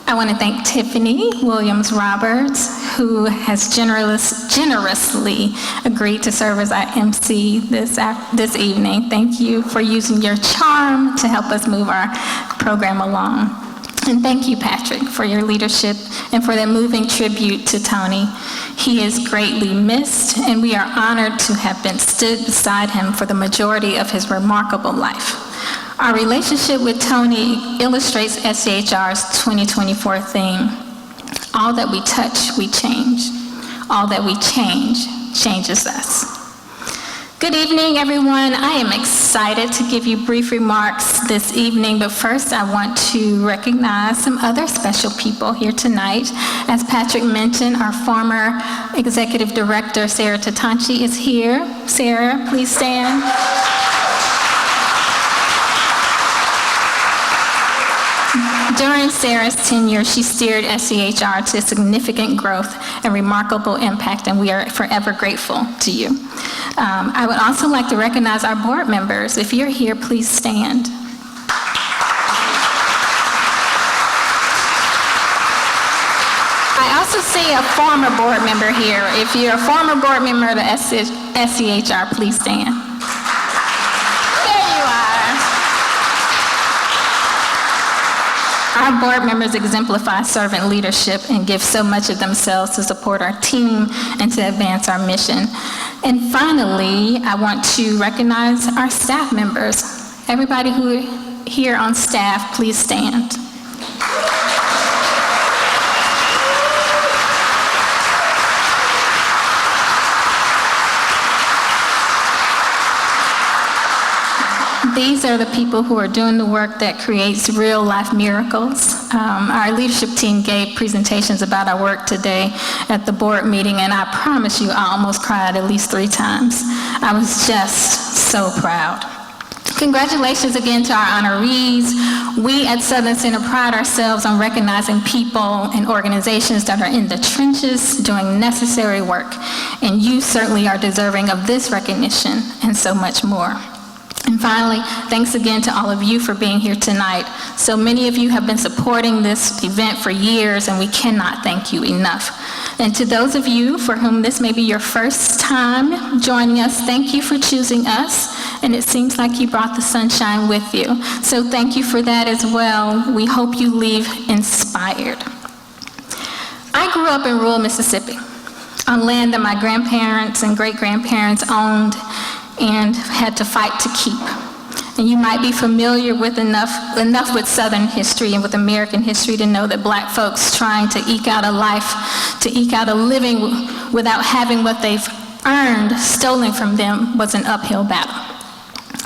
I want to thank Tiffany Williams-Roberts, who has generously agreed to serve as our MC this evening. Thank you for using your charm to help us move our program along. And thank you, Patrick, for your leadership and for that moving tribute to Tony. He is greatly missed, and we are honored to have been stood beside him for the majority of his remarkable life. Our relationship with Tony illustrates SCHR's 2024 theme. All that we touch, we change. All that we change, changes us. Good evening, everyone. I am excited to give you brief remarks this evening, but first I want to recognize some other special people here tonight. As Patrick mentioned, our former Executive Director, Sarah Tatanchi, is here. Sarah, please stand. During Sarah's tenure, she steered SCHR to significant growth and remarkable impact, and we are forever grateful to you. I would also like to recognize our board members. If you're here, please stand. I also see a former board member here. If you're a former board member of the SCHR, please stand. Our board members exemplify servant leadership and give so much of themselves to support our team and to advance our mission. And finally, I want to recognize our staff members. Everybody who is here on staff, please stand. These are the people who are doing the work that creates real-life miracles. Our leadership team gave presentations about our work today at the board meeting, and I promise you, I almost cried at least 3 times. I was just so proud. Congratulations again to our honorees. We at Southern Center pride ourselves on recognizing people and organizations that are in the trenches doing necessary work, and you certainly are deserving of this recognition and so much more. And finally, thanks again to all of you for being here tonight. So many of you have been supporting this event for years, and we cannot thank you enough. And to those of you for whom this may be your first time joining us, thank you for choosing us, and it seems like you brought the sunshine with you. So thank you for that as well. We hope you leave inspired. I grew up in rural Mississippi on land that my grandparents and great-grandparents owned and had to fight to keep. And you might be familiar with enough with Southern history and with American history to know that Black folks trying to eke out a life, to eke out a living without having what they've earned stolen from them was an uphill battle.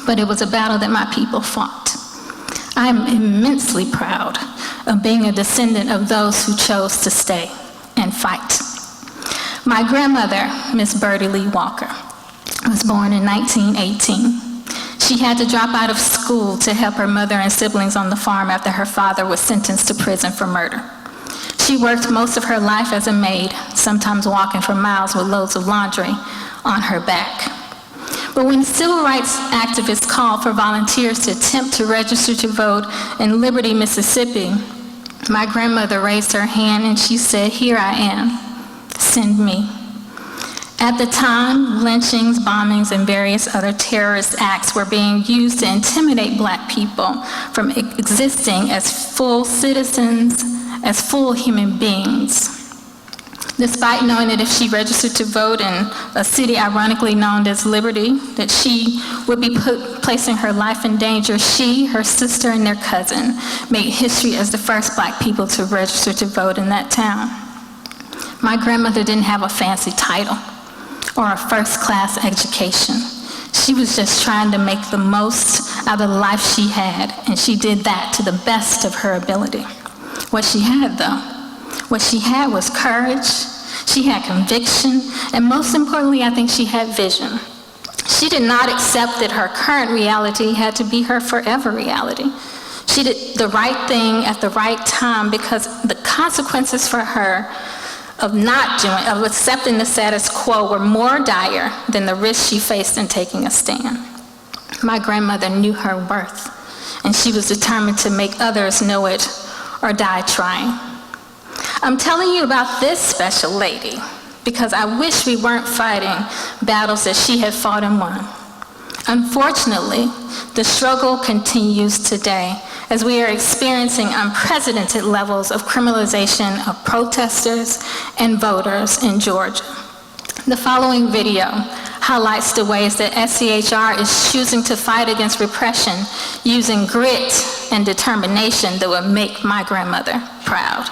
But it was a battle that my people fought. I am immensely proud of being a descendant of those who chose to stay and fight. My grandmother, Miss Birdie Lee Walker, was born in 1918. She had to drop out of school to help her mother and siblings on the farm after her father was sentenced to prison for murder. She worked most of her life as a maid, sometimes walking for miles with loads of laundry on her back. But when civil rights activists called for volunteers to attempt to register to vote in Liberty, Mississippi, my grandmother raised her hand and she said, "Here I am, send me." At the time, lynchings, bombings, and various other terrorist acts were being used to intimidate Black people from existing as full citizens, as full human beings. Despite knowing that if she registered to vote in a city ironically known as Liberty, that she would be placing her life in danger, she, her sister, and their cousin made history as the first Black people to register to vote in that town. My grandmother didn't have a fancy title or a first-class education. She was just trying to make the most out of the life she had, and she did that to the best of her ability. What she had, though, what she had was courage, she had conviction, and most importantly, I think she had vision. She did not accept that her current reality had to be her forever reality. She did the right thing at the right time because the consequences for her of accepting the status quo were more dire than the risk she faced in taking a stand. My grandmother knew her worth, and she was determined to make others know it or die trying. I'm telling you about this special lady because I wish we weren't fighting battles that she had fought and won. Unfortunately, the struggle continues today as we are experiencing unprecedented levels of criminalization of protesters and voters in Georgia. The following video highlights the ways that SCHR is choosing to fight against repression using grit and determination that would make my grandmother proud.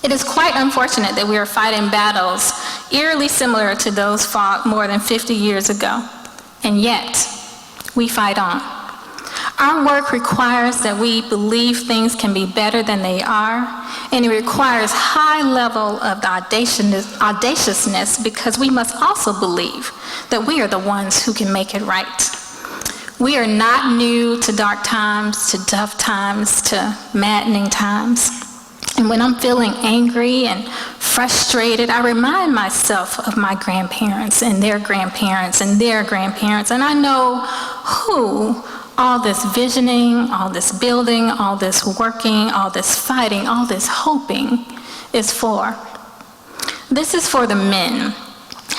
It is quite unfortunate that we are fighting battles eerily similar to those fought more than 50 years ago, and yet we fight on. Our work requires that we believe things can be better than they are, and it requires high level of audaciousness because we must also believe that we are the ones who can make it right. We are not new to dark times, to tough times, to maddening times. And when I'm feeling angry and frustrated, I remind myself of my grandparents and their grandparents and their grandparents, and I know who all this visioning, all this building, all this working, all this fighting, all this hoping is for. This is for the men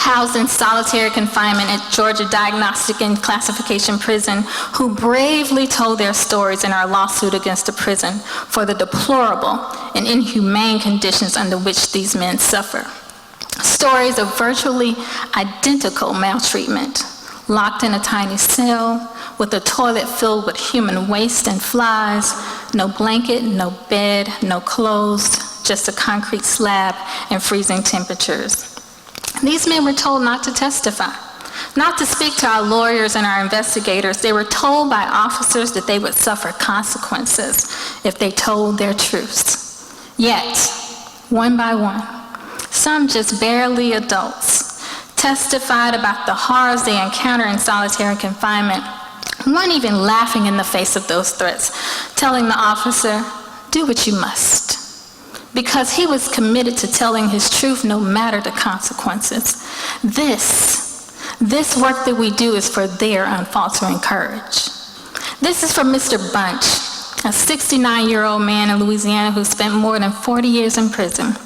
housed in solitary confinement at Georgia Diagnostic and Classification Prison who bravely told their stories in our lawsuit against the prison for the deplorable and inhumane conditions under which these men suffer. Stories of virtually identical maltreatment, locked in a tiny cell, with a toilet filled with human waste and flies, no blanket, no bed, no clothes, just a concrete slab and freezing temperatures. These men were told not to testify, not to speak to our lawyers and our investigators. They were told by officers that they would suffer consequences if they told their truths. Yet, one by one, some just barely adults testified about the horrors they encounter in solitary confinement, one even laughing in the face of those threats, telling the officer, "Do what you must," because he was committed to telling his truth no matter the consequences. This work that we do is for their unfaltering courage. This is for Mr. Bunch, a 69-year-old man in Louisiana who spent more than 40 years in prison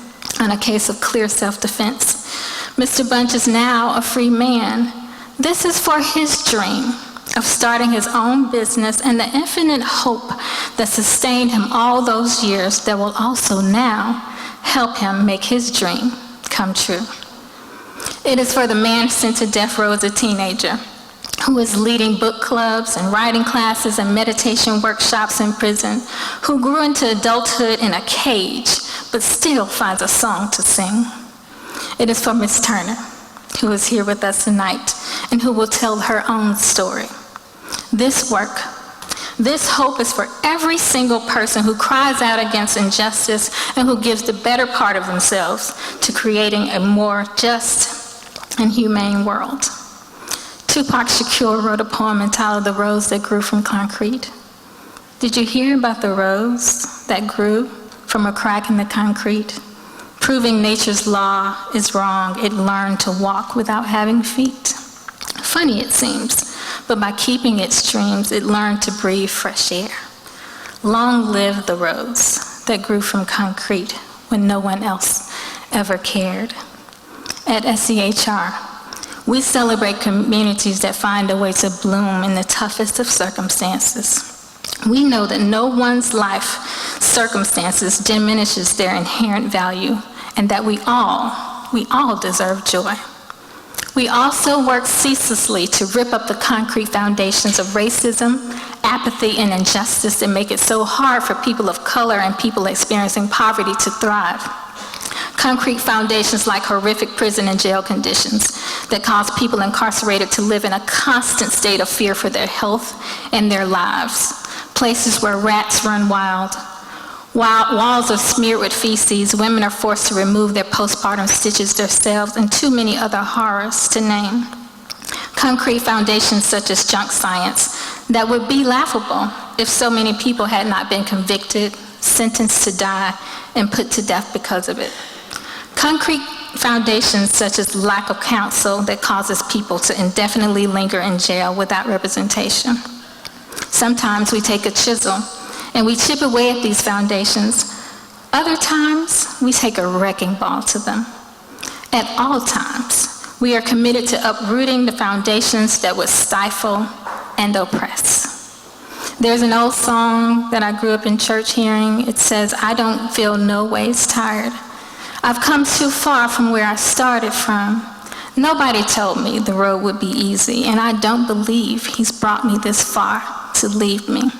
on a case of clear self-defense. Mr. Bunch is now a free man. This is for his dream of starting his own business and the infinite hope that sustained him all those years that will also now help him make his dream come true. It is for the man sent to death row as a teenager who is leading book clubs and writing classes and meditation workshops in prison, who grew into adulthood in a cage but still finds a song to sing. It is for Miss Turner, who is here with us tonight and who will tell her own story. This work, this hope is for every single person who cries out against injustice and who gives the better part of themselves to creating a more just and humane world. Tupac Shakur wrote a poem entitled "The Rose That Grew from Concrete." Did you hear about the rose that grew from a crack in the concrete? Proving nature's law is wrong, it learned to walk without having feet. Funny it seems, but by keeping its dreams, it learned to breathe fresh air. Long live the rose that grew from concrete when no one else ever cared. At SCHR, we celebrate communities that find a way to bloom in the toughest of circumstances. We know that no one's life circumstances diminishes their inherent value, and that we all deserve joy. We also work ceaselessly to rip up the concrete foundations of racism, apathy, and injustice that make it so hard for people of color and people experiencing poverty to thrive. Concrete foundations like horrific prison and jail conditions that cause people incarcerated to live in a constant state of fear for their health and their lives. Places where rats run wild. Walls are smeared with feces, women are forced to remove their postpartum stitches themselves, and too many other horrors to name. Concrete foundations such as junk science that would be laughable if so many people had not been convicted, sentenced to die, and put to death because of it. Concrete foundations such as lack of counsel that causes people to indefinitely linger in jail without representation. Sometimes we take a chisel and we chip away at these foundations, Other times, we take a wrecking ball to them. At all times, we are committed to uprooting the foundations that would stifle and oppress. There's an old song that I grew up in church hearing. It says, "I don't feel no ways tired. I've come too far from where I started from. Nobody told me the road would be easy, and I don't believe he's brought me this far to leave me."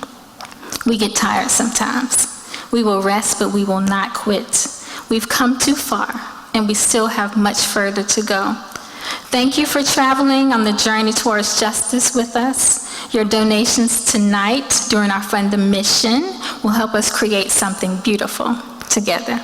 We get tired sometimes. We will rest, but we will not quit. We've come too far, and we still have much further to go. Thank you for traveling on the journey towards justice with us. Your donations tonight during our Fund the Mission will help us create something beautiful together.